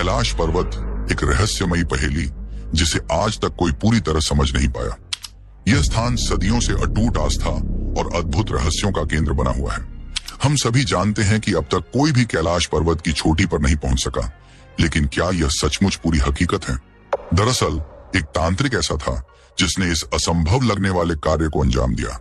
कैलाश पर्वत एक रहस्यमयी पहेली जिसे आज तक कोई पूरी तरह समझ नहीं पाया। यह स्थान सदियों से अटूट आस्था और अद्भुत रहस्यों का केंद्र बना हुआ है। हम सभी जानते हैं कि अब तक कोई भी कैलाश पर्वत की चोटी पर नहीं पहुंच सका, लेकिन क्या यह सचमुच पूरी हकीकत है? दरअसल एक तांत्रिक ऐसा था जिसने इस असंभव लगने वाले कार्य को अंजाम दिया।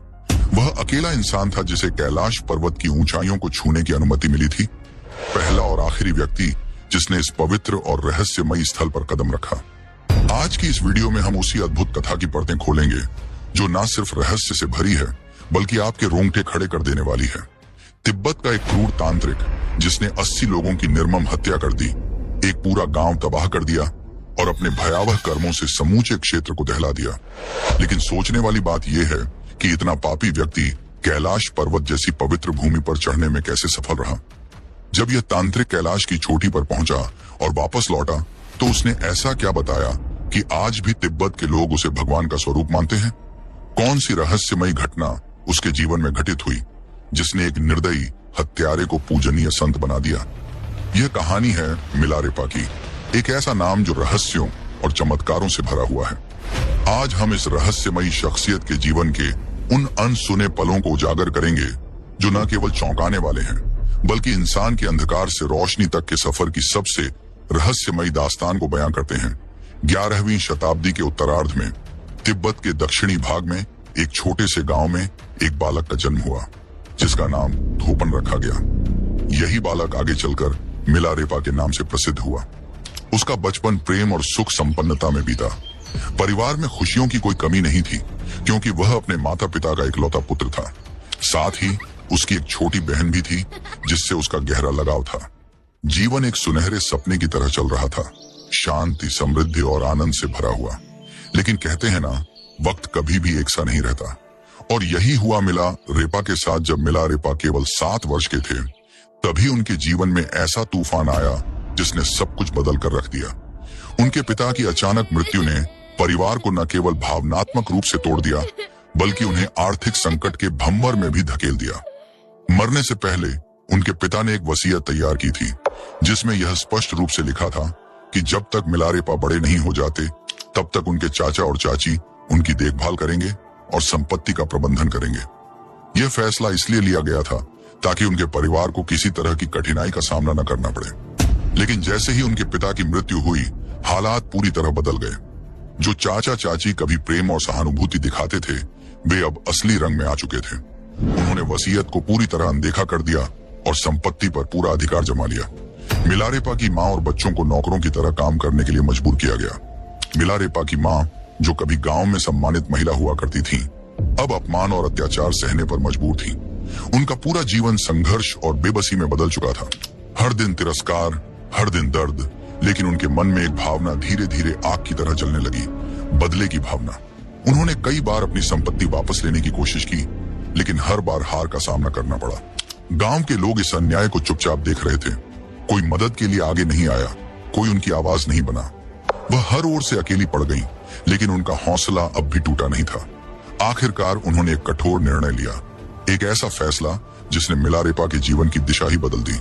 वह अकेला इंसान था जिसे कैलाश पर्वत की ऊंचाइयों को छूने की अनुमति मिली थी। पहला और आखिरी व्यक्ति जिसने इस पवित्र और रहस्यमयी स्थल पर कदम रखा। आज की इस वीडियो में हम उसी अद्भुत कथा की परतें खोलेंगे जो न सिर्फ रहस्य से भरी है बल्कि आपके रोंगटे खड़े कर देने वाली है। तिब्बत का एक क्रूर तांत्रिक जिसने 80 लोगों की निर्मम हत्या कर दी, एक पूरा गांव तबाह कर दिया और अपने भयावह कर्मों से समूचे क्षेत्र को दहला दिया। लेकिन सोचने वाली बात यह है कि इतना पापी व्यक्ति कैलाश पर्वत जैसी पवित्र भूमि पर चढ़ने में कैसे सफल रहा। जब यह तांत्रिक कैलाश की चोटी पर पहुंचा और वापस लौटा तो उसने ऐसा क्या बताया कि आज भी तिब्बत के लोग उसे भगवान का स्वरूप मानते हैं? कौन सी रहस्यमयी घटना उसके जीवन में घटित हुई जिसने एक निर्दयी हत्यारे को पूजनीय संत बना दिया? यह कहानी है मिलारेपा की, एक ऐसा नाम जो रहस्यों और चमत्कारों से भरा हुआ है। आज हम इस रहस्यमयी शख्सियत के जीवन के उन अनसुने पलों को उजागर करेंगे जो न केवल चौंकाने वाले हैं बल्कि इंसान के अंधकार से रोशनी तक के सफर की सबसे रहस्यमयी दास्तान को बयां करते हैं। 11वीं शताब्दी के उत्तरार्ध में तिब्बत के दक्षिणी भाग में एक छोटे से गांव में एक बालक का जन्म हुआ जिसका नाम धोपन रखा गया। यही बालक आगे चलकर मिलारेपा के नाम से प्रसिद्ध हुआ। उसका बचपन प्रेम और सुख संपन्नता में बीता। परिवार में खुशियों की कोई कमी नहीं थी क्योंकि वह अपने माता पिता का इकलौता पुत्र था। साथ ही उसकी एक छोटी बहन भी थी जिससे उसका गहरा लगाव था। जीवन एक सुनहरे सपने की तरह चल रहा था, शांति, समृद्धि और आनंद से भरा हुआ। लेकिन कहते हैं ना, वक्त कभी भी एक सा नहीं रहता। और यही हुआ मिलारेपा के साथ। जब मिलारेपा केवल 7 वर्ष के थे तभी उनके जीवन में ऐसा तूफान आया जिसने सब कुछ बदल कर रख दिया। उनके पिता की अचानक मृत्यु ने परिवार को न केवल भावनात्मक रूप से तोड़ दिया बल्कि उन्हें आर्थिक संकट के भंवर में भी धकेल दिया। मरने से पहले उनके पिता ने एक वसीयत तैयार की थी जिसमें यह स्पष्ट रूप से लिखा था कि जब तक मिलारेपा बड़े नहीं हो जाते तब तक उनके चाचा और चाची उनकी देखभाल करेंगे और संपत्ति का प्रबंधन करेंगे। यह फैसला इसलिए लिया गया था ताकि उनके परिवार को किसी तरह की कठिनाई का सामना न करना पड़े। लेकिन जैसे ही उनके पिता की मृत्यु हुई, हालात पूरी तरह बदल गए। जो चाचा चाची कभी प्रेम और सहानुभूति दिखाते थे वे अब असली रंग में आ चुके थे। उन्होंने वसीयत को पूरी तरह अनदेखा कर दिया और संपत्ति पर पूरा अधिकार जमा लिया। मिलारेपा की माँ और बच्चों को नौकरों की तरह काम करने के लिए मजबूर किया गया। मिलारेपा की माँ, जो कभी गांव में सम्मानित महिला हुआ करती थी, अब अपमान और अत्याचार सहने पर मजबूर थी। उनका पूरा जीवन संघर्ष और बेबसी में बदल चुका था। हर दिन तिरस्कार, हर दिन दर्द, लेकिन उनके मन में एक भावना धीरे धीरे आग की तरह जलने लगी, बदले की भावना। उन्होंने कई बार अपनी संपत्ति वापस लेने की कोशिश की लेकिन हर बार हार का सामना करना पड़ा। गांव के लोग इस अन्याय को चुपचाप देख रहे थे। कोई मदद के लिए आगे नहीं आया, कोई उनकी आवाज नहीं बना। वह हर ओर से अकेली पड़ गईं, लेकिन उनका हौसला अब भी टूटा नहीं था। आखिरकार उन्होंने एक कठोर निर्णय लिया, एक ऐसा फैसला जिसने मिलारेपा के जीवन की दिशा ही बदल दी।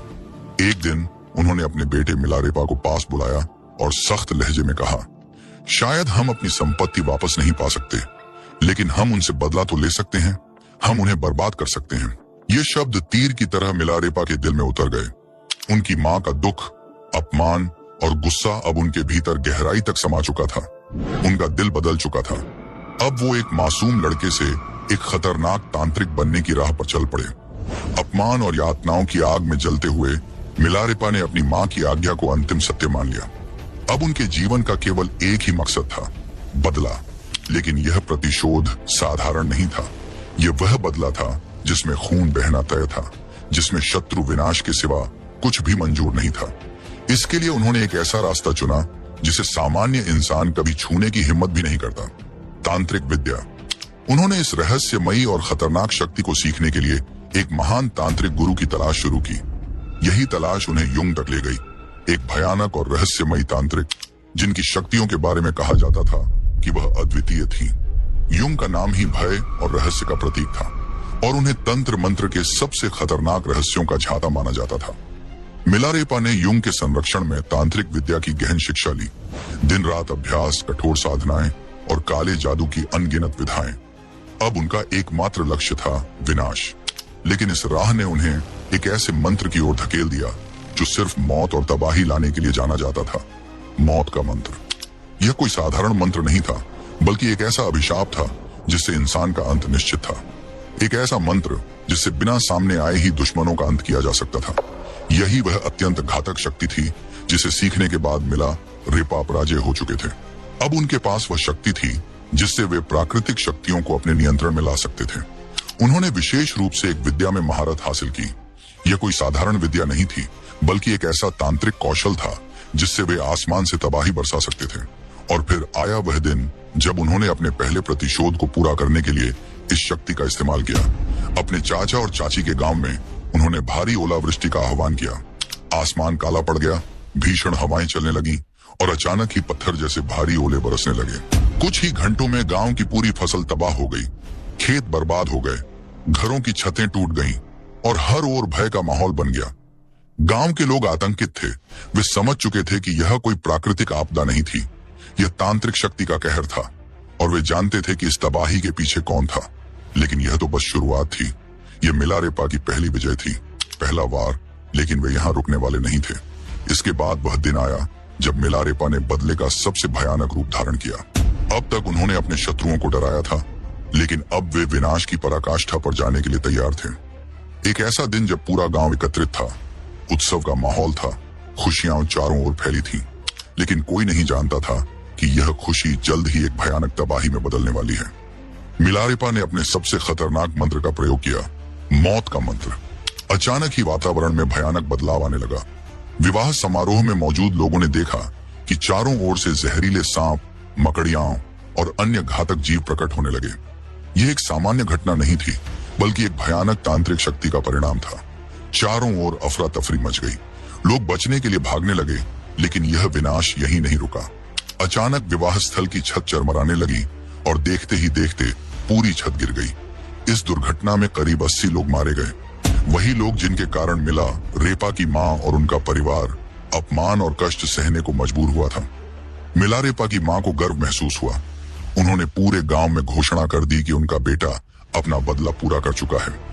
एक दिन उन्होंने अपने बेटे मिलारेपा को पास बुलाया और सख्त लहजे में कहा, शायद हम अपनी संपत्ति वापस नहीं पा सकते, लेकिन हम उनसे बदला तो ले सकते हैं। हम उन्हें बर्बाद कर सकते हैं। ये शब्द तीर की तरह मिलारेपा के दिल में उतर गए। उनकी माँ का दुख, अपमान और गुस्सा अब उनके भीतर गहराई तक समा चुका था। उनका दिल बदल चुका था। अब वो एक मासूम लड़के से एक खतरनाक तांत्रिक बनने की राह पर चल पड़े। अपमान और यातनाओं की आग में जलते हुए मिलारेपा ने अपनी माँ की आज्ञा को अंतिम सत्य मान लिया। अब उनके जीवन का केवल एक ही मकसद था, बदला। लेकिन यह प्रतिशोध साधारण नहीं था। यह वह बदला था जिसमें खून बहना तय था, जिसमें शत्रु विनाश के सिवा कुछ भी मंजूर नहीं था। इसके लिए उन्होंने एक ऐसा रास्ता चुना जिसे सामान्य इंसान कभी छूने की हिम्मत भी नहीं करता, तांत्रिक विद्या। उन्होंने इस रहस्यमयी और खतरनाक शक्ति को सीखने के लिए एक महान तांत्रिक गुरु की तलाश शुरू की। यही तलाश उन्हें युंग तक ले गई, एक भयानक और रहस्यमयी तांत्रिक जिनकी शक्तियों के बारे में कहा जाता था कि वह अद्वितीय थी। युंग का नाम ही भय और रहस्य का प्रतीक था और उन्हें तंत्र मंत्र के सबसे खतरनाक रहस्यों का झाता माना जाता था। मिलारेपा ने युंग के संरक्षण में तांत्रिक विद्या की गहन शिक्षा ली। दिन रात अभ्यास, कठोर साधनाएं और काले जादू की अनगिनत विधाएं। अब उनका एकमात्र लक्ष्य था विनाश। लेकिन इस राह ने उन्हें एक ऐसे मंत्र की ओर धकेल दिया जो सिर्फ मौत और तबाही लाने के लिए जाना जाता था। मौत का मंत्र। यह कोई साधारण मंत्र नहीं था, बल्कि एक ऐसा अभिशाप था जिससे इंसान का अंत निश्चित था। एक ऐसा मंत्र जिससे बिना सामने आए ही दुश्मनों का अंत किया जा सकता था। यही वह अत्यंत घातक शक्ति थी जिसे सीखने के बाद मिलारेपा पराजय हो चुके थे। अब उनके पास वह शक्ति थी जिससे वे प्राकृतिक शक्तियों को अपने नियंत्रण में ला सकते थे। उन्होंने विशेष रूप से एक विद्या में महारत हासिल की। यह कोई साधारण विद्या नहीं थी, बल्कि एक ऐसा तांत्रिक कौशल था जिससे वे आसमान से तबाही बरसा सकते थे। और फिर आया वह दिन जब उन्होंने अपने पहले प्रतिशोध को पूरा करने के लिए इस शक्ति का इस्तेमाल किया। अपने चाचा और चाची के गांव में उन्होंने भारी ओलावृष्टि का आह्वान किया। आसमान काला पड़ गया, भीषण हवाएं चलने लगी और अचानक ही पत्थर जैसे भारी ओले बरसने लगे। कुछ ही घंटों में गांव की पूरी फसल तबाह हो गई, खेत बर्बाद हो गए, घरों की छतें टूट गईं और हर ओर भय का माहौल बन गया। गांव के लोग आतंकित थे। वे समझ चुके थे कि यह कोई प्राकृतिक आपदा नहीं थी, यह तांत्रिक शक्ति का कहर था। और वे जानते थे कि इस तबाही के पीछे कौन था। लेकिन यह तो बस शुरुआत थी। यह मिलारेपा की पहली विजय थी, पहला वार। लेकिन वे यहाँ रुकने वाले नहीं थे। इसके बाद वह दिन आया जब मिलारेपा ने बदले का सबसे भयानक रूप धारण किया। अब तक उन्होंने अपने शत्रुओं को डराया था, लेकिन अब वे विनाश की पराकाष्ठा पर जाने के लिए तैयार थे। एक ऐसा दिन जब पूरा गांव एकत्रित था, उत्सव का माहौल था, खुशियां चारों ओर फैली थी। लेकिन कोई नहीं जानता था कि यह खुशी जल्द ही एक भयानक तबाही में बदलने वाली है। मिलारेपा ने अपने सबसे खतरनाक मंत्र का प्रयोग किया, मौत का मंत्र। अचानक ही वातावरण में भयानक बदलाव आने लगा। विवाह समारोह में मौजूद लोगों ने देखा कि चारों ओर से जहरीले सांप, मकड़ियां और अन्य घातक जीव प्रकट होने लगे। यह एक सामान्य घटना नहीं थी, बल्कि एक भयानक तांत्रिक शक्ति का परिणाम था। चारों ओर अफरा तफरी मच गई। लोग बचने के लिए भागने लगे, लेकिन यह विनाश यहीं नहीं रुका। अचानक विवाह स्थल की छत चरमराने लगी और देखते ही देखते पूरी छत गिर गई। इस दुर्घटना में करीब 80 लोग मारे गए। वही लोग जिनके कारण मिलारेपा की मां और उनका परिवार अपमान और कष्ट सहने को मजबूर हुआ था। मिलारेपा की मां को गर्व महसूस हुआ। उन्होंने पूरे गांव में घोषणा कर दी कि उनका बेटा अपना बदला पूरा कर चुका है।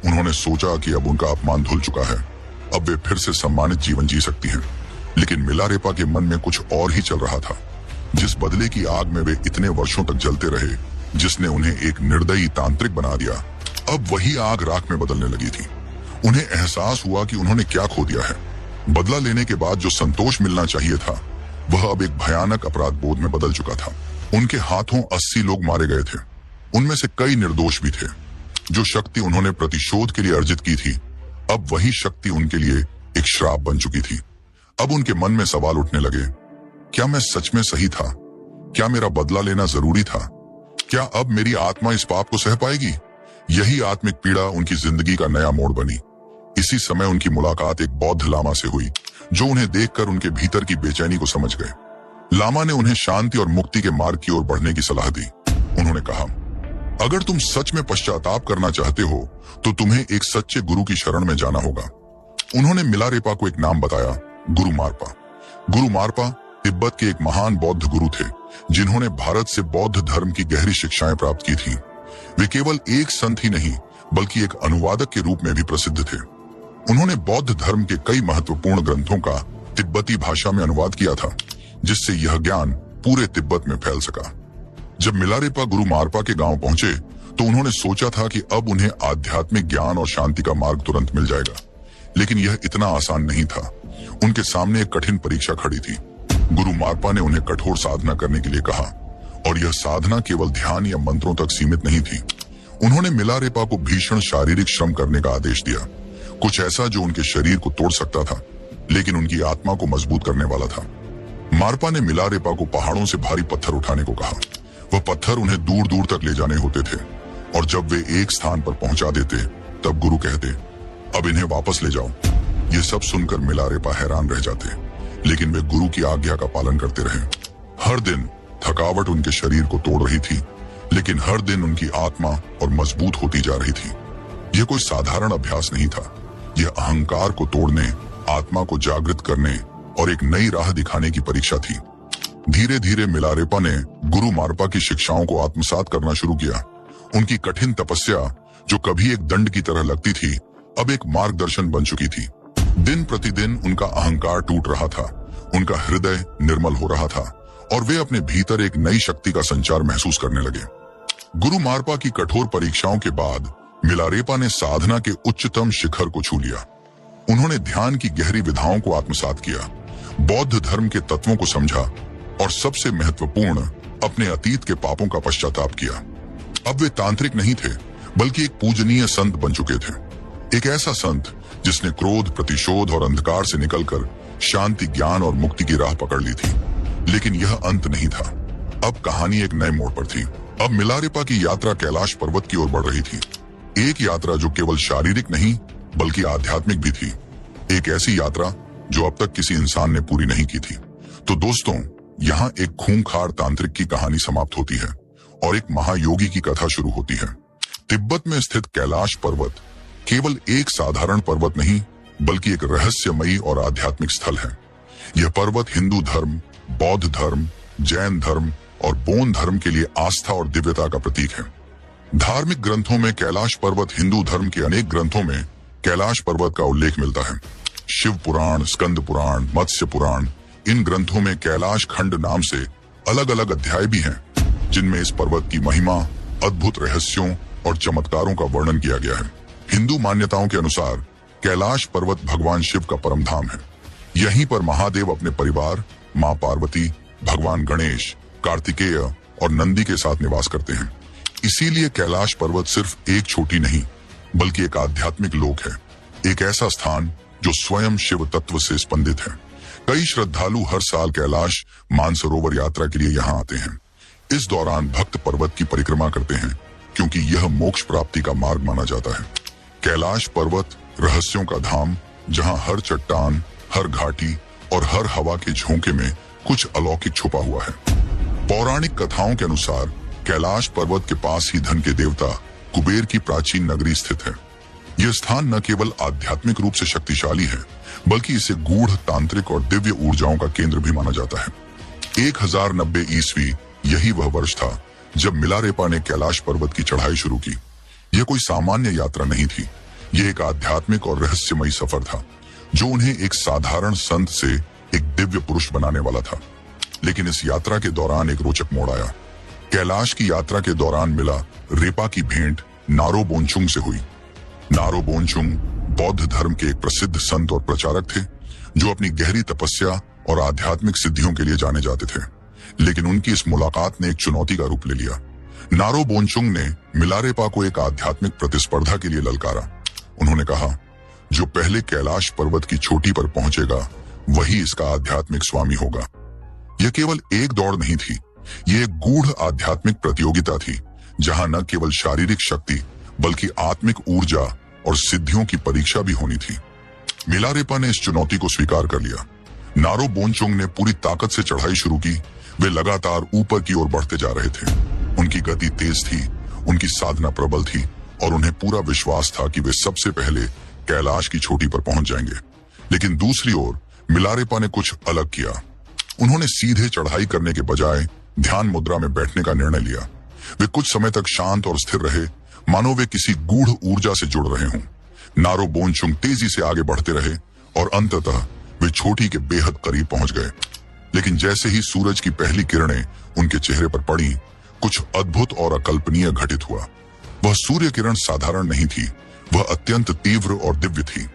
उन्होंने सोचा कि अब उनका अपमान धुल चुका है, अब वे फिर से सम्मानित जीवन जी सकती हैं। लेकिन मिलारेपा के मन में कुछ और ही चल रहा था। जिस बदले की आग में वे इतने वर्षों तक जलते रहे, जिसने उन्हें एक निर्दयी तांत्रिक बना दिया, अब वही आग राख में बदलने लगी थी। उन्हें एहसास हुआ कि उन्होंने क्या खो दिया है। बदला लेने के बाद जो संतोष मिलना चाहिए था, वह अब एक भयानक अपराध बोध में बदल चुका था। उनके हाथों 80 लोग मारे गए थे। उनमें से कई निर्दोष भी थे। जो शक्ति उन्होंने प्रतिशोध के लिए अर्जित की थी, अब वही शक्ति उनके लिए एक श्राप बन चुकी थी। अब उनके मन में सवाल उठने लगे, क्या मैं सच में सही था? क्या मेरा बदला लेना जरूरी था? क्या अब मेरी आत्मा इस पाप को सह पाएगी? यही आत्मिक पीड़ा उनकी जिंदगी का नया मोड़ बनी। इसी समय उनकी मुलाकात एक बौद्ध लामा से हुई, जो उन्हें देखकर उनके भीतर की बेचैनी को समझ गए। लामा ने उन्हें शांति और मुक्ति के मार्ग की ओर बढ़ने की सलाह दी। उन्होंने कहा, अगर तुम सच में पश्चाताप करना चाहते हो तो तुम्हें एक सच्चे गुरु की शरण में जाना होगा। उन्होंने मिलारेपा को एक नाम बताया, गुरु मारपा। गुरु मारपा तिब्बत के एक महान बौद्ध गुरु थे, जिन्होंने भारत से बौद्ध धर्म की गहरी शिक्षाएं प्राप्त की थी। वे केवल एक संत ही नहीं, बल्कि एक अनुवादक के रूप में भी प्रसिद्ध थे। उन्होंने बौद्ध धर्म के कई महत्वपूर्ण ग्रंथों का तिब्बती भाषा में अनुवाद किया था, जिससे यह ज्ञान पूरे तिब्बत में फैल सका। जब मिलारेपा गुरु मारपा के गांव पहुंचे तो उन्होंने सोचा था कि अब उन्हें आध्यात्मिक ज्ञान और शांति का मार्ग तुरंत मिल जाएगा। लेकिन यह इतना आसान नहीं था। उनके सामने एक कठिन परीक्षा खड़ी थी। गुरु मारपा ने उन्हें कठोर साधना करने के लिए कहा, और यह साधना केवल ध्यान या मंत्रों तक सीमित नहीं थी। उन्होंने मिलारेपा को भीषण शारीरिक श्रम करने का आदेश दिया, कुछ ऐसा जो उनके शरीर को तोड़ सकता था, लेकिन उनकी आत्मा को मजबूत करने वाला था। मारपा ने मिलारेपा को पहाड़ों से भारी पत्थर उठाने को कहा। वह पत्थर उन्हें दूर दूर तक ले जाने होते थे, और जब वे एक स्थान पर पहुंचा देते, तब गुरु कहते, अब इन्हें वापस ले जाओ। ये सब सुनकर मिलारेपा हैरान रह जाते, लेकिन वे गुरु की आज्ञा का पालन करते रहे। हर दिन थकावट उनके शरीर को तोड़ रही थी, लेकिन हर दिन उनकी आत्मा और मजबूत होती जा रही थी। यह कोई साधारण अभ्यास नहीं था। यह अहंकार को तोड़ने, आत्मा को जागृत करने और एक नई राह दिखाने की परीक्षा थी। धीरे धीरे मिलारेपा ने गुरु मारपा की शिक्षाओं को आत्मसात करना शुरू किया। उनकी कठिन तपस्या, जो कभी एक दंड की तरह लगती थी, अब एक मार्गदर्शन बन चुकी थी। दिन प्रतिदिन उनका अहंकार टूट रहा था, उनका हृदय निर्मल हो रहा था और वे अपने भीतर एक नई शक्ति का संचार महसूस करने लगे। गुरु मारपा की कठोर परीक्षाओं के बाद मिलारेपा ने साधना के उच्चतम शिखर को छू लिया। उन्होंने ध्यान की गहरी विधाओं को आत्मसात किया, बौद्ध धर्म के तत्वों को समझा और सबसे महत्वपूर्ण, अपने अतीत के पापों का पश्चाताप किया। अब वे तांत्रिक नहीं थे, बल्कि एक पूजनीय संत बन चुके थे। एक ऐसा संत जिसने क्रोध, प्रतिशोध और अंधकार से निकलकर शांति, ज्ञान और मुक्ति की राह पकड़ ली थी। लेकिन यह अंत नहीं था। अब कहानी एक नए मोड़ पर थी। अब मिलारेपा की यात्रा कैलाश पर्वत की ओर बढ़ रही थी। एक यात्रा जो केवल शारीरिक नहीं बल्कि आध्यात्मिक भी थी। एक ऐसी यात्रा जो अब तक किसी इंसान ने पूरी नहीं की थी। तो दोस्तों, यहाँ एक खूंखार तांत्रिक की कहानी समाप्त होती है और एक महायोगी की कथा शुरू होती है। तिब्बत में स्थित कैलाश पर्वत केवल एक साधारण पर्वत नहीं, बल्कि एक रहस्यमयी और आध्यात्मिक स्थल है। यह पर्वत हिंदू धर्म, बौद्ध धर्म, जैन धर्म और बौद्ध धर्म के लिए आस्था और दिव्यता का प्रतीक है। धार्मिक ग्रंथों में कैलाश पर्वत, हिंदू धर्म के अनेक ग्रंथों में कैलाश पर्वत का उल्लेख मिलता है। शिव पुराण, स्कंद पुराण, मत्स्य पुराण, इन ग्रंथों में कैलाश खंड नाम से अलग अलग अध्याय भी हैं, जिनमें इस पर्वत की महिमा, अद्भुत रहस्यों और चमत्कारों का वर्णन किया गया है। हिंदू मान्यताओं के अनुसार कैलाश पर्वत भगवान शिव का परम धाम है। यहीं पर महादेव अपने परिवार, मां पार्वती, भगवान गणेश, कार्तिकेय और नंदी के साथ निवास करते हैं। इसीलिए कैलाश पर्वत सिर्फ एक चोटी नहीं, बल्कि एक आध्यात्मिक लोक है, एक ऐसा स्थान जो स्वयं शिव तत्व से स्पंदित है। कई श्रद्धालु हर साल कैलाश मानसरोवर यात्रा के लिए यहाँ आते हैं। इस दौरान भक्त पर्वत की परिक्रमा करते हैं, क्योंकि यह मोक्ष प्राप्ति का मार्ग माना जाता है। कैलाश पर्वत रहस्यों का धाम, जहाँ हर चट्टान, हर घाटी और हर हवा के झोंके में कुछ अलौकिक छुपा हुआ है। पौराणिक कथाओं के अनुसार कैलाश पर्वत के पास ही धन के देवता कुबेर की प्राचीन नगरी स्थित है। यह स्थान न केवल आध्यात्मिक रूप से शक्तिशाली है, बल्कि इसे गूढ़, तांत्रिक और दिव्य ऊर्जाओं का केंद्र भी माना जाता है। 1090 ईस्वी यही वह वर्ष था जब मिलारेपा ने कैलाश पर्वत की चढ़ाई शुरू की। यह कोई सामान्य यात्रा नहीं थी, यह एक आध्यात्मिक और रहस्यमयी सफर था, जो उन्हें एक साधारण संत से एक दिव्य पुरुष बनाने वाला था। लेकिन इस यात्रा के दौरान एक रोचक मोड़ आया। कैलाश की यात्रा के दौरान मिला रेपा की भेंट नारो बोनचुंग से हुई। नारो बोनचुंग बौद्ध धर्म के एक प्रसिद्ध संत और प्रचारक थे, जो अपनी गहरी तपस्या और आध्यात्मिक सिद्धियों के लिए जाने जाते थे। लेकिन उनकी इस मुलाकात ने एक चुनौती का रूप ले लिया। नारो बोनचुंग ने मिलारेपा को एक आध्यात्मिक प्रतिस्पर्धा के लिए ललकारा। उन्होंने कहा, जो पहले कैलाश पर्वत की चोटी पर पहुंचेगा, वही इसका आध्यात्मिक स्वामी होगा। यह केवल एक दौड़ नहीं थी, यह एक गूढ़ आध्यात्मिक प्रतियोगिता थी, जहां न केवल शारीरिक शक्ति बल्कि आत्मिक ऊर्जा और सिद्धियों की परीक्षा भी होनी थी। मिलारेपा ने इस चुनौती को स्वीकार कर लिया। नारो बोनचुंग ने पूरी ताकत से चढ़ाई शुरू की। वे लगातार ऊपर की ओर बढ़ते जा रहे थे। उनकी गति तेज थी, उनकी साधना प्रबल थी और उन्हें पूरा विश्वास था कि वे सबसे पहले कैलाश की चोटी पर पहुंच जाएंगे। लेकिन दूसरी ओर मिलारेपा ने कुछ अलग किया। उन्होंने सीधे चढ़ाई करने के बजाय ध्यान मुद्रा में बैठने का निर्णय लिया। वे कुछ समय तक शांत और स्थिर रहे, मानो वे किसी गूढ़ ऊर्जा से जुड़ रहे हों। नारो बोनचुंग तेजी से आगे बढ़ते रहे और अंततः वे चोटी के बेहद करीब पहुंच गए। लेकिन जैसे ही सूरज की पहली किरणें उनके चेहरे पर पड़ी, कुछ अद्भुत और अकल्पनीय घटित हुआ। वह सूर्य किरण साधारण नहीं थी, वह अत्यंत तीव्र और दिव्य थी।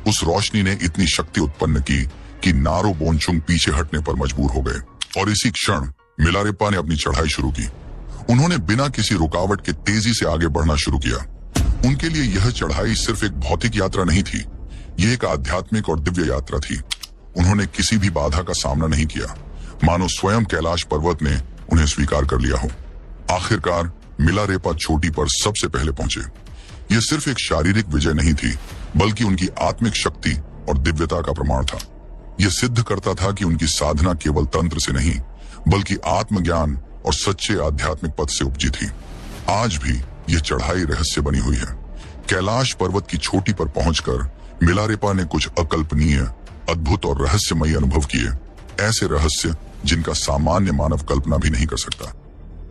उस रोशनी ने इतनी शक्ति उत्पन्न की कि नारो बोनचुंग पीछे हटने पर मजबूर हो गए और इसी क्षण मिलारेपा ने अपनी चढ़ाई शुरू की। उन्होंने बिना किसी रुकावट के तेजी से आगे बढ़ना शुरू किया। उनके लिए यह चढ़ाई सिर्फ एक भौतिक यात्रा नहीं थी, यह एक आध्यात्मिक और दिव्य यात्रा थी। उन्होंने किसी भी बाधा का सामना नहीं किया, मानो स्वयं कैलाश पर्वत ने उन्हें स्वीकार कर लिया हो। आखिरकार मिलारेपा चोटी पर सबसे पहले पहुंचे। यह सिर्फ एक शारीरिक विजय नहीं थी, बल्कि उनकी आत्मिक शक्ति और दिव्यता का प्रमाण था। यह सिद्ध करता था कि उनकी साधना केवल तंत्र से नहीं, बल्कि आत्मज्ञान और सच्चे आध्यात्मिक पथ से उपजी थी। आज भी यह चढ़ाई रहस्य बनी हुई है। कैलाश पर्वत की चोटी पर पहुंचकर मिलारेपा ने कुछ अकल्पनीय, अद्भुत और रहस्यमयी अनुभव किए, ऐसे रहस्य जिनका सामान्य मानव कल्पना भी नहीं कर सकता।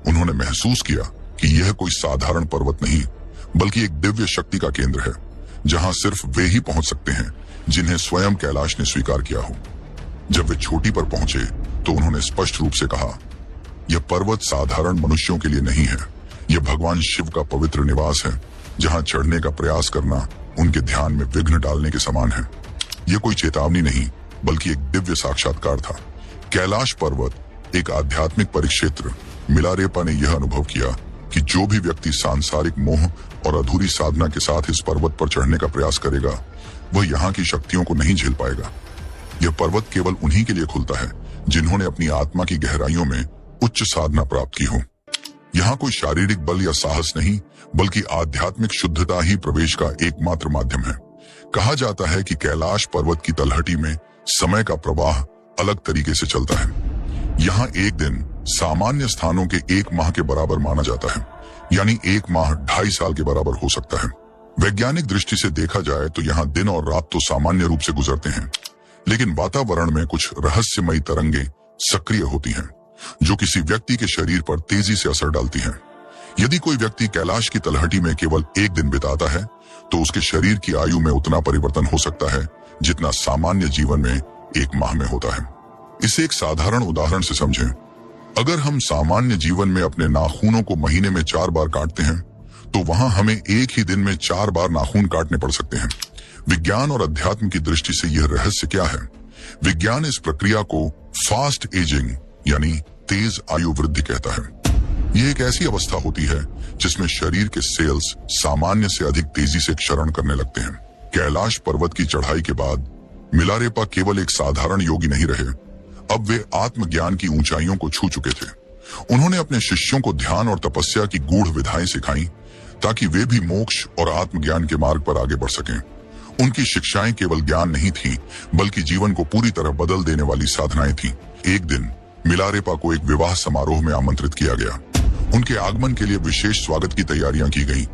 उन्होंने महसूस किया कि यह कोई साधारण पर्वत नहीं, बल्कि एक दिव्य शक्ति का केंद्र है, जहां सिर्फ वे ही पहुंच सकते हैं जिन्हें स्वयं कैलाश ने स्वीकार किया हो। जब वे चोटी पर पहुंचे तो उन्होंने स्पष्ट रूप से कहा, यह पर्वत साधारण मनुष्यों के लिए नहीं है, यह भगवान शिव का पवित्र निवास है, जहां चढ़ने का प्रयास करना उनके ध्यान में विघ्न डालने के समान है। यह कोई चेतावनी नहीं, बल्कि एक दिव्य साक्षात्कार था। कैलाश पर्वत एक आध्यात्मिक परिक्षेत्र। मिलारेपा ने यह अनुभव किया कि जो भी व्यक्ति सांसारिक मोह और अधूरी साधना के साथ इस पर्वत पर चढ़ने का प्रयास करेगा, वह यहाँ की शक्तियों को नहीं झेल पाएगा। यह पर्वत केवल उन्हीं के लिए खुलता है जिन्होंने अपनी आत्मा की गहराइयों में उच्च साधना प्राप्त की हो। यहाँ कोई शारीरिक बल या साहस नहीं, बल्कि आध्यात्मिक शुद्धता ही प्रवेश का एकमात्र माध्यम है। कहा जाता है कि कैलाश पर्वत की तलहटी में समय का प्रवाह अलग तरीके से चलता है। यहाँ एक दिन सामान्य स्थानों के 1 माह के बराबर माना जाता है, यानी 1 माह 2.5 साल के बराबर हो सकता है। वैज्ञानिक दृष्टि से देखा जाए तो यहाँ दिन और रात तो सामान्य रूप से गुजरते हैं, लेकिन वातावरण में कुछ रहस्यमयी तरंगें सक्रिय होती हैं, जो किसी व्यक्ति के शरीर पर तेजी से असर डालती हैं। यदि कोई व्यक्ति कैलाश की तलहटी में केवल 1 दिन बिताता है, तो उसके शरीर की आयु में उतना परिवर्तन हो सकता है जितना सामान्य जीवन में 1 माह में होता है। इसे एक साधारण उदाहरण से समझें। अगर हम सामान्य जीवन में अपने नाखूनों को महीने में 4 बार काटते हैं, तो वहां हमें एक ही दिन में 4 बार नाखून काटने पड़ सकते हैं। विज्ञान और अध्यात्म की दृष्टि से यह रहस्य क्या है? विज्ञान इस प्रक्रिया को फास्ट एजिंग यानी तेज आयु वृद्धि कहता है। यह एक ऐसी अवस्था होती है जिसमें शरीर के सेल्स सामान्य से अधिक तेजी से क्षरण करने लगते हैं। कैलाश पर्वत की चढ़ाई के बाद मिलारेपा केवल एक साधारण योगी नहीं रहे, अब वे आत्मज्ञान की ऊंचाइयों को छू चुके थे। उन्होंने अपने शिष्यों को ध्यान और तपस्या की गूढ़ विधाएं सिखाई, ताकि वे भी मोक्ष और आत्मज्ञान के मार्ग पर आगे बढ़ सकें। उनकी शिक्षाएं केवल ज्ञान नहीं थी, बल्कि जीवन को पूरी तरह बदल देने वाली साधनाएं थीं। एक दिन मिलारेपा को एक विवाह समारोह में आमंत्रित किया गया। उनके आगमन के लिए विशेष स्वागत की तैयारियां की गईं।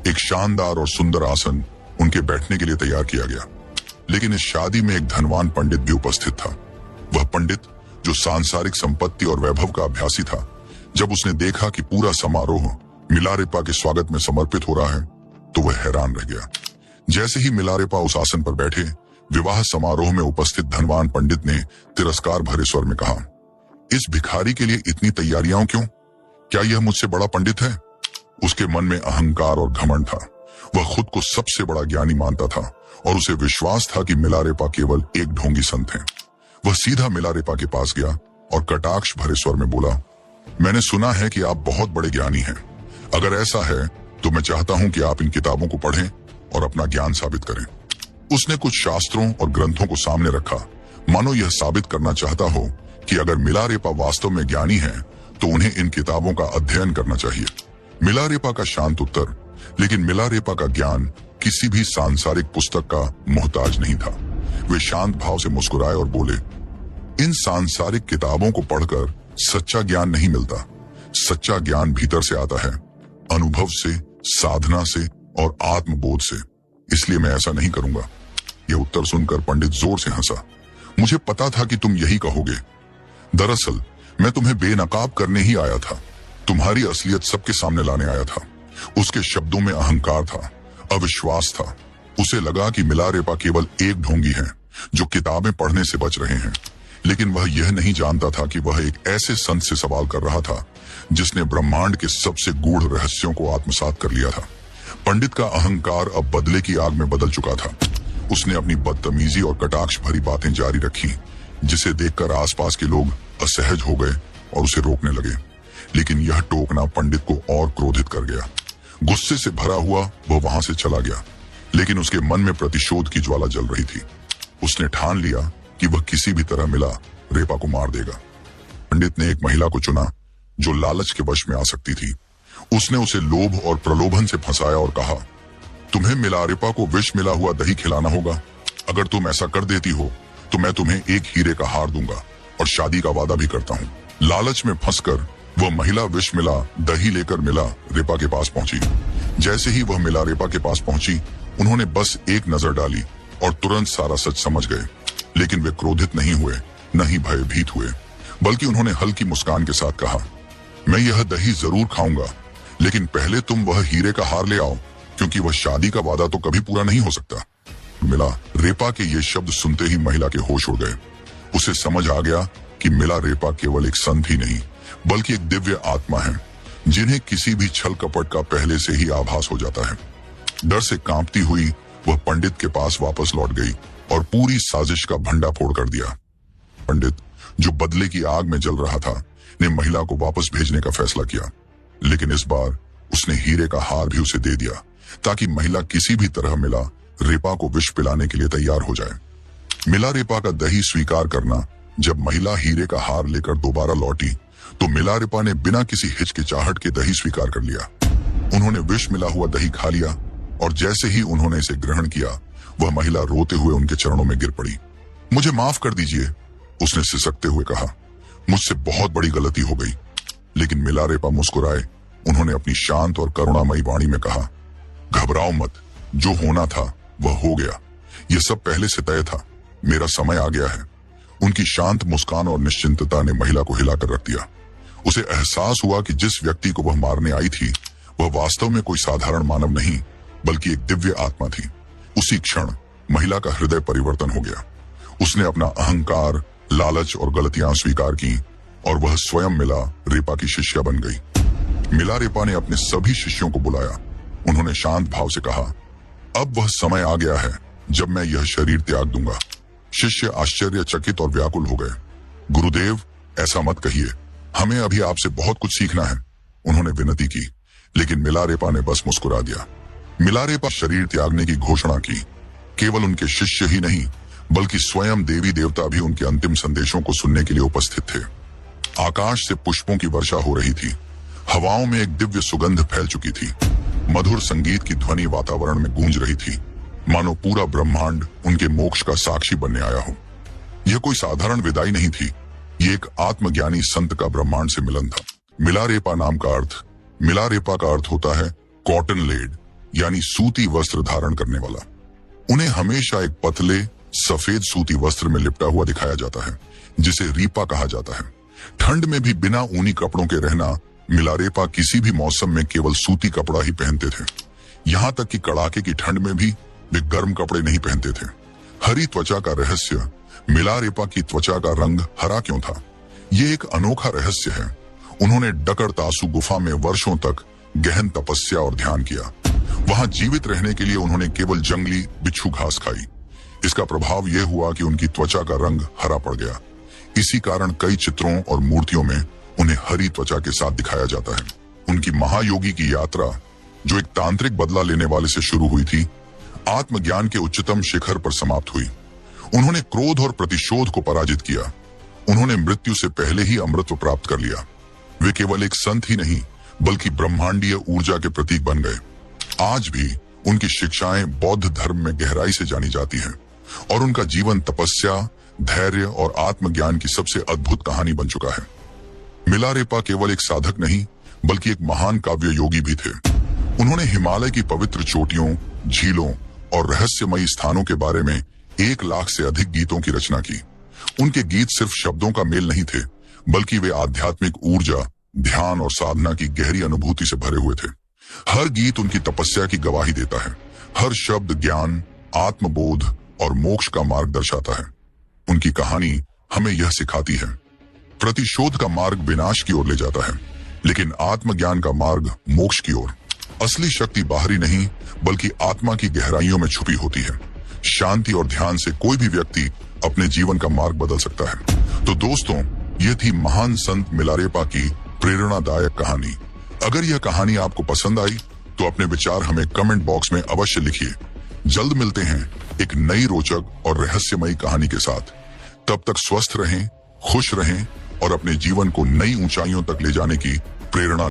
एक शानदार और सुंदर आसन उनके बैठने के लिए तैयार किया गया, लेकिन इस शादी में एक धनवान पंडित भी उपस्थित था। वह पंडित, जो सांसारिक संपत्ति और वैभव का अभ्यासी था, जब उसने देखा कि पूरा समारोह मिलारेपा के स्वागत में समर्पित हो रहा है, तो वह हैरान रह गया। जैसे ही मिलारेपा उस आसन पर बैठे, विवाह समारोह में उपस्थित धनवान पंडित ने तिरस्कार भरे स्वर में कहा, इस भिखारी के लिए इतनी तैयारियां क्यों? क्या यह मुझसे बड़ा पंडित है? उसके मन में अहंकार और घमंड था। वह खुद को सबसे बड़ा ज्ञानी मानता था और उसे विश्वास था कि मिलारेपा केवल एक ढोंगी संत है। वह सीधा मिलारेपा के पास गया और कटाक्ष भरे स्वर में बोला, मैंने सुना है कि आप बहुत बड़े ज्ञानी हैं। अगर ऐसा है तो मैं चाहता हूं कि आप इन किताबों को पढ़ें और अपना ज्ञान साबित करें। उसने कुछ शास्त्रों और ग्रंथों को सामने रखा, मानो यह साबित करना चाहता हो कि अगर मिलारेपा वास्तव में ज्ञानी है तो उन्हें इन किताबों का अध्ययन करना चाहिए। मिलारेपा का शांत उत्तर, लेकिन मिलारेपा का ज्ञान किसी भी सांसारिक पुस्तक का मोहताज नहीं था। वे शांत भाव से मुस्कुराए और बोले, इन सांसारिक किताबों को पढ़कर सच्चा ज्ञान नहीं मिलता। सच्चा ज्ञान भीतर से आता है, अनुभव से, साधना से और आत्मबोध से। इसलिए मैं ऐसा नहीं करूंगा। यह उत्तर सुनकर पंडित जोर से हंसा। मुझे पता था कि तुम यही कहोगे। दरअसल मैं तुम्हें बेनकाब करने ही आया था। तुम्हारी असलियत सबके सामने लाने आया था। उसके शब्दों में अहंकार था, अविश्वास था। उसे लगा कि मिलारेपा केवल एक ढोंगी है जो किताबें पढ़ने से बच रहे हैं, लेकिन वह यह नहीं जानता था कि वह एक ऐसे संत से सवाल कर रहा था जिसने ब्रह्मांड के सबसे गूढ़ रहस्यों को आत्मसात कर लिया था। पंडित का अहंकार अब बदले की आग में बदल चुका था। उसने अपनी बदतमीजी और कटाक्ष भरी बातें जारी रखी, जिसे देखकर आसपास के लोग असहज हो गए और उसे रोकने लगे। लेकिन यह टोकना पंडित को और क्रोधित कर गया। गुस्से से भरा हुआ वह वहां से चला गया, लेकिन उसके मन में प्रतिशोध की ज्वाला जल रही थी। उसने ठान लिया कि वह किसी भी तरह मिलारेपा को मार देगा। पंडित ने एक महिला को चुना जो लालच के वश में आ सकती थी। उसने उसे लोभ और प्रलोभन से फंसाया और कहा, तुम्हें मिलारेपा को विष मिला हुआ दही खिलाना होगा। अगर तुम ऐसा कर देती हो तो मैं तुम्हें एक हीरे का हार दूंगा और शादी का वादा भी करता हूँ। लालच में फंसकर वह महिला विष मिला दही लेकर मिलारेपा के पास पहुंची। जैसे ही वह मिलारेपा के पास पहुंची, उन्होंने बस एक नजर डाली और तुरंत सारा सच समझ गए। लेकिन वे क्रोधित नहीं हुए, न ही भयभीत हुए, बल्कि उन्होंने हल्की मुस्कान के साथ कहा, मैं यह दही जरूर खाऊंगा, लेकिन पहले तुम वह हीरे का हार ले आओ, क्योंकि वह शादी का वादा तो कभी पूरा नहीं हो सकता। मिलारेपा के ये शब्द सुनते ही महिला के होश उड़ गए। उसे समझ आ गया कि मिलारेपा केवल एक संत ही नहीं, बल्कि एक दिव्य आत्मा है, जिन्हें किसी भी छल कपट का पहले से ही आभास हो जाता है। डर से कांपती हुई वह पंडित के पास वापस लौट गई और पूरी साजिश का भंडा फोड़ कर दिया। पंडित, जो बदले की आग में जल रहा था, ने महिला को वापस भेजने का फैसला किया, लेकिन इस बार उसने हीरे का हार भी उसे दे दिया, ताकि महिला किसी भी तरह मिलारेपा को विष पिलाने के लिए तैयार हो जाए। मिलारेपा का दही स्वीकार करना। जब महिला हीरे का हार लेकर दोबारा लौटी, तो मिलारेपा ने बिना किसी हिचकिचाहट के दही स्वीकार कर लिया। उन्होंने विष मिला हुआ दही खा लिया, और जैसे ही उन्होंने इसे ग्रहण किया, वह महिला रोते हुए उनके चरणों में गिर पड़ी। मुझे माफ कर दीजिए, उसने सिसकते हुए कहा, मुझसे बहुत बड़ी गलती हो गई। लेकिन मिलारेपा मुस्कुराए। उन्होंने अपनी शांत और करुणामयी वाणी में कहा, घबराओ मत, जो होना था वह हो गया। यह सब पहले से तय था, मेरा समय आ गया है। उनकी शांत मुस्कान और निश्चिंतता ने महिला को हिलाकर रख दिया। उसे एहसास हुआ कि जिस व्यक्ति को वह मारने आई थी, वह वास्तव में कोई साधारण मानव नहीं, बल्कि एक दिव्य आत्मा थी। उसी क्षण महिला का हृदय परिवर्तन हो गया। उसने अपना अहंकार, लालच और गलतियां स्वीकार की, और वह स्वयं मिलारेपा की शिष्या बन गई। मिलारेपा ने अपने सभी शिष्यों को बुलाया। उन्होंने शांत भाव से कहा, अब वह समय आ गया है जब मैं यह शरीर त्याग दूंगा। शिष्य आश्चर्यचकित और व्याकुल हो गए। गुरुदेव, ऐसा मत कहिए, हमें अभी आपसे बहुत कुछ सीखना है, उन्होंने विनती की। लेकिन मिलारेपा ने बस मुस्कुरा दिया। मिलारेपा शरीर त्यागने की घोषणा की। केवल उनके शिष्य ही नहीं, बल्कि स्वयं देवी देवता भी उनके अंतिम संदेशों को सुनने के लिए उपस्थित थे। आकाश से पुष्पों की वर्षा हो रही थी। हवाओं में एक दिव्य सुगंध फैल चुकी थी। मधुर संगीत की ध्वनि वातावरण में गूंज रही थी, मानो पूरा ब्रह्मांड उनके मोक्ष का साक्षी बनने आया हो। यह कोई साधारण विदाई नहीं थी, ये एक आत्मज्ञानी संत का ब्रह्मांड से मिलन था। मिलारेपा नाम का अर्थ, मिलारेपा का अर्थ होता है कॉटन लेड, यानी सूती वस्त्र धारण करने वाला। उन्हें हमेशा एक पतले सफेद सूती वस्त्र में लिपटा हुआ दिखाया जाता है, जिसे रीपा कहा जाता है। ठंड में भी बिना ऊनी कपड़ों के रहना। मिलारेपा किसी भी मौसम में केवल सूती कपड़ा ही पहनते थे। यहाँ तक कि कड़ाके की ठंड में भी वे गर्म कपड़े नहीं पहनते थे। हरी त्वचा का रहस्य। मिलारेपा की त्वचा का रंग हरा क्यों था? ये एक अनोखा रहस्य है। उन्होंने डकर तासु गुफा में वर्षों तक गहन तपस्या और ध्यान किया। वहां जीवित रहने के लिए उन्होंने केवल जंगली बिच्छू घास खाई। इसका प्रभाव यह हुआ कि उनकी त्वचा का रंग हरा पड़ गया। इसी कारण कई चित्रों और मूर्तियों में उन्हें हरी त्वचा के साथ दिखाया जाता है। उनकी महायोगी की यात्रा, जो एक तांत्रिक बदला लेने वाले से शुरू हुई थी, आत्मज्ञान के उच्चतम शिखर पर समाप्त हुई। उन्होंने क्रोध और प्रतिशोध को पराजित किया। उन्होंने मृत्यु से पहले ही अमृतत्व प्राप्त कर लिया। वे केवल एक संत ही नहीं, बल्कि ब्रह्मांडीय ऊर्जा के प्रतीक बन गए। आज भी उनकी शिक्षाएं बौद्ध धर्म में गहराई से जानी जाती हैं, और उनका जीवन तपस्या, धैर्य और आत्मज्ञान की सबसे अद्भुत कहानी बन चुका है। मिलारेपा केवल एक साधक नहीं, बल्कि एक महान काव्य योगी भी थे। उन्होंने हिमालय की पवित्र चोटियों, झीलों और रहस्यमयी स्थानों के बारे में 1 लाख से अधिक गीतों की रचना की। उनके गीत सिर्फ शब्दों का मेल नहीं थे, बल्कि वे आध्यात्मिक ऊर्जा, ध्यान और साधना की गहरी अनुभूति से भरे हुए थे। हर गीत उनकी तपस्या की गवाही देता है। हर शब्द ज्ञान, आत्मबोध और मोक्ष का मार्ग दर्शाता है। उनकी कहानी हमें यह सिखाती है, प्रतिशोध का मार्ग विनाश की ओर ले जाता है, लेकिन आत्मज्ञान का मार्ग मोक्ष की ओर। असली शक्ति बाहरी नहीं, बल्कि आत्मा की गहराइयों में छुपी होती है। शांति और ध्यान से कोई भी व्यक्ति अपने जीवन का मार्ग बदल सकता है। तो दोस्तों, यह थी महान संत मिलारेपा की प्रेरणादायक कहानी। अगर यह कहानी आपको पसंद आई तो अपने विचार हमें कमेंट बॉक्स में अवश्य लिखिए। जल्द मिलते हैं एक नई रोचक और रहस्यमयी कहानी के साथ। तब तक स्वस्थ रहें, खुश रहें और अपने जीवन को नई ऊंचाइयों तक ले जाने की प्रेरणा